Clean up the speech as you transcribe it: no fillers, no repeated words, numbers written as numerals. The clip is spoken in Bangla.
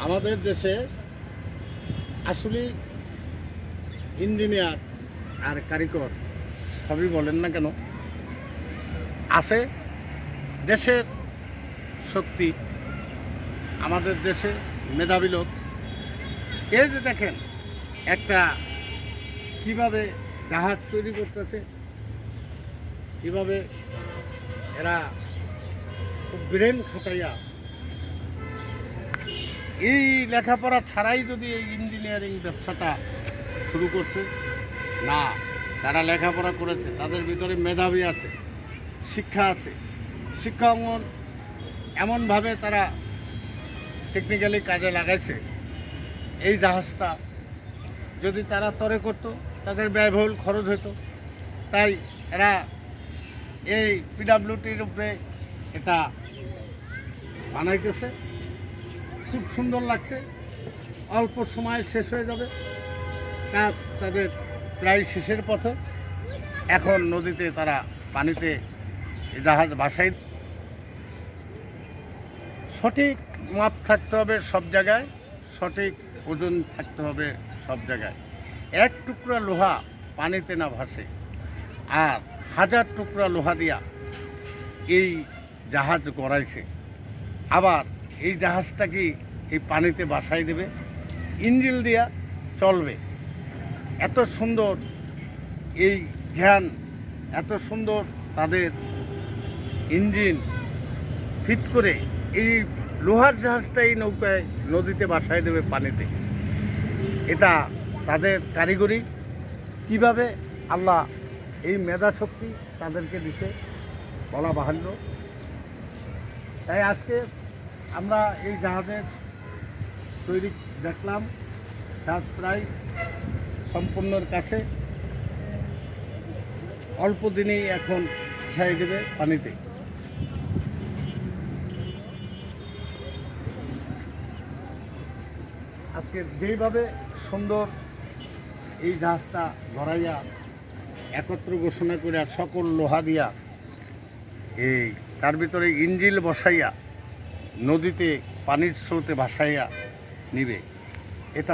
আমাদের দেশে আসলে ইঞ্জিনিয়ার আর কারিগর সবই বলেন না কেন আছে দেশের শক্তি, আমাদের দেশে মেধাবী লোক। এই যে দেখেন একটা কিভাবে জাহাজ তৈরি করতেছে, কিভাবে এরা খুব ব্রেন খাটাইয়া, এই লেখাপড়া ছাড়াই যদি এই ইঞ্জিনিয়ারিং ব্যবসাটা শুরু করছে না, তারা লেখাপড়া করেছে, তাদের ভিতরে মেধাবী আছে, শিক্ষা আছে, শিক্ষা অঙ্গন এমনভাবে তারা টেকনিক্যালি কাজে লাগাইছে। এই জাহাজটা যদি তারা তরে করত তাদের ব্যয়বহুল খরচ হতো, তাই এরা এই পিডাব্লিউটির উপরে এটা বানাইতেছে। খুব সুন্দর লাগছে, অল্প সময় শেষ হয়ে যাবে কাজ, তাদের প্রায় শেষের পথে। এখন নদীতে তারা পানিতে জাহাজ ভাসাই। সঠিক মাপ থাকতে হবে সব জায়গায়, সঠিক ওজন থাকতে হবে সব জায়গায়। এক টুকরা লোহা পানিতে না ভাসে, আর 1000 টুকরা লোহা দিয়া এই জাহাজ গড়াইছে। আবার এই জাহাজটা কি এই পানিতে ভাসাই দেবে, ইঞ্জিন দিয়া চলবে। এত সুন্দর এই জ্ঞান, এত সুন্দর তাদের ইঞ্জিন ফিট করে এই লোহার জাহাজটা এই নৌকায় নদীতে ভাসাই দেবে পানিতে। এটা তাদের কারিগরি, কিভাবে আল্লাহ এই মেধা শক্তি তাদেরকে দিতে বলা বাহুল্য। তাই আজকে আমরা এই জাহাজের তৈরি দেখলাম, কাজ প্রায় সম্পূর্ণর কাছে, অল্প দিনেই এখন ভাসাই দেবে পানিতে। আজকে যেইভাবে সুন্দর এই জাহাজটা ধরাইয়া একত্র ঘোষণা করে সকল লোহা দিয়া এই তার ভিতরে ইঞ্জিল বসাইয়া নদীতে পানির স্রোতে ভাসাইয়া নিবে, এটা